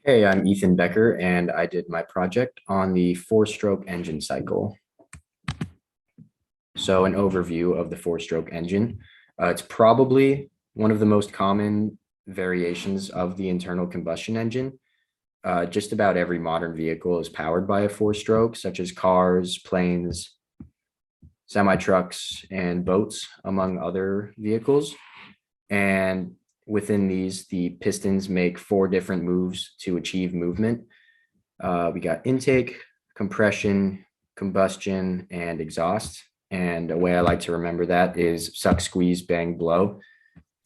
Hey, I'm Ethan Becker, and I did my project on the four-stroke engine cycle. So, an overview of the four-stroke engine. It's probably one of the most common variations of the internal combustion engine. Just about every modern vehicle is powered by a four-stroke, such as cars, planes, semi-trucks, and boats, among other vehicles. And within these, the pistons make four different moves to achieve movement. We got intake, compression, combustion, and exhaust. And a way I like to remember that is suck, squeeze, bang, blow.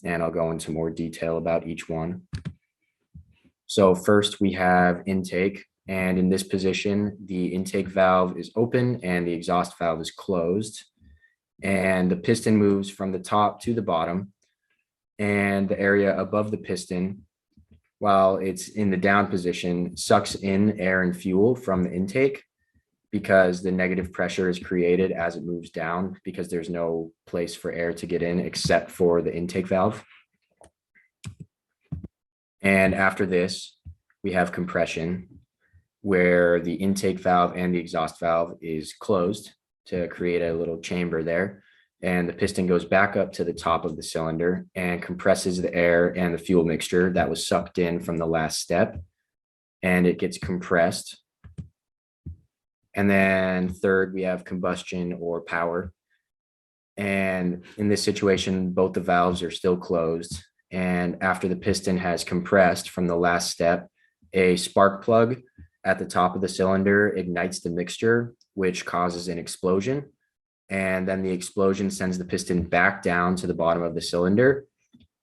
And I'll go into more detail about each one. So first we have intake. And in this position, the intake valve is open and the exhaust valve is closed. And the piston moves from the top to the bottom. And the area above the piston, while it's in the down position, sucks in air and fuel from the intake because the negative pressure is created as it moves down because there's no place for air to get in except for the intake valve. And after this, we have compression, where the intake valve and the exhaust valve is closed to create a little chamber there. And the piston goes back up to the top of the cylinder and compresses the air and the fuel mixture that was sucked in from the last step. And it gets compressed. And then third, we have combustion or power. And in this situation, both the valves are still closed. And after the piston has compressed from the last step, a spark plug at the top of the cylinder ignites the mixture, which causes an explosion. And then the explosion sends the piston back down to the bottom of the cylinder.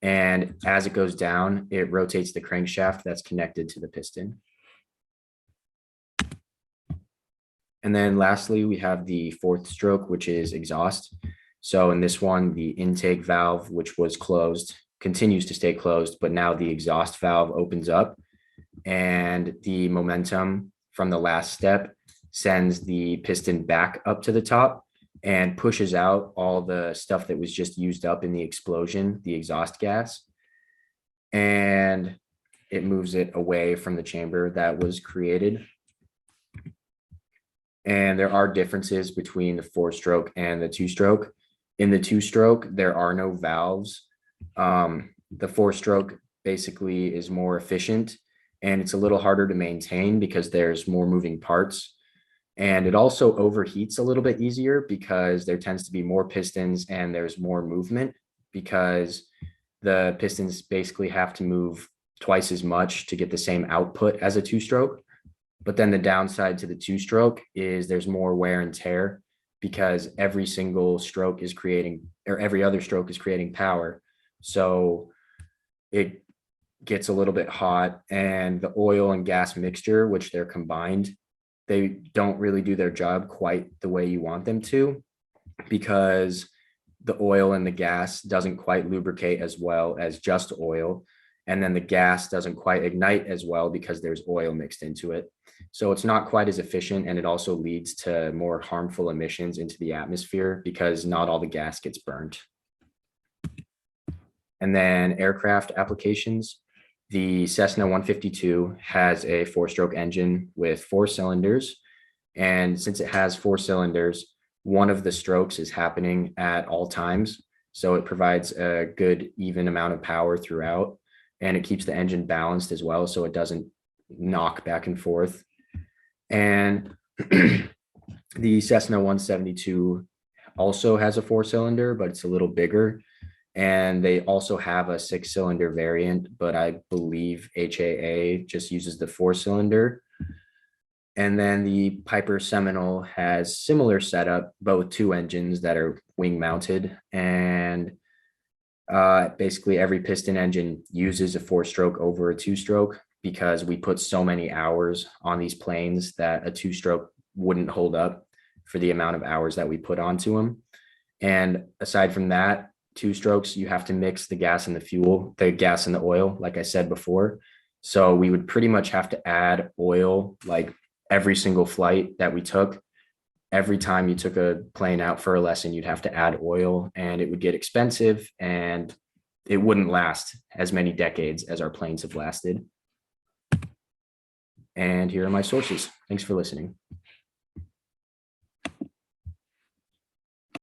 And as it goes down, it rotates the crankshaft that's connected to the piston. And then lastly, we have the fourth stroke, which is exhaust. So in this one, the intake valve, which was closed, continues to stay closed, but now the exhaust valve opens up and the momentum from the last step sends the piston back up to the top and pushes out all the stuff that was just used up in the explosion, the exhaust gas. And it moves it away from the chamber that was created. And there are differences between the four stroke and the two stroke. In the two stroke, there are no valves. The four stroke basically is more efficient and it's a little harder to maintain because there's more moving parts. And it also overheats a little bit easier because there tends to be more pistons and there's more movement because the pistons basically have to move twice as much to get the same output as a two stroke. But then the downside to the two stroke is there's more wear and tear because every single stroke is creating, or every other stroke is creating power. So it gets a little bit hot and the oil and gas mixture, which they're combined, they don't really do their job quite the way you want them to because the oil and the gas doesn't quite lubricate as well as just oil. And then the gas doesn't quite ignite as well because there's oil mixed into it. So it's not quite as efficient. And it also leads to more harmful emissions into the atmosphere because not all the gas gets burned. And then aircraft applications. The Cessna 152 has a four-stroke engine with four cylinders. And since it has four cylinders, one of the strokes is happening at all times. So it provides a good even amount of power throughout. And it keeps the engine balanced as well, so it doesn't knock back and forth. And the Cessna 172 also has a four-cylinder, but it's a little bigger. And they also have a six-cylinder variant, but I believe HAA just uses the four-cylinder. And then the Piper Seminole has similar setup, but with two engines that are wing mounted. And basically every piston engine uses a four-stroke over a two-stroke because we put so many hours on these planes that a two-stroke wouldn't hold up for the amount of hours that we put onto them. And aside from that, two strokes, you have to mix the gas and the fuel, the gas and the oil, like I said before. So we would pretty much have to add oil like every single flight that we took. Every time you took a plane out for a lesson, you'd have to add oil and it would get expensive and it wouldn't last as many decades as our planes have lasted. and here are my sources. Thanks for listening.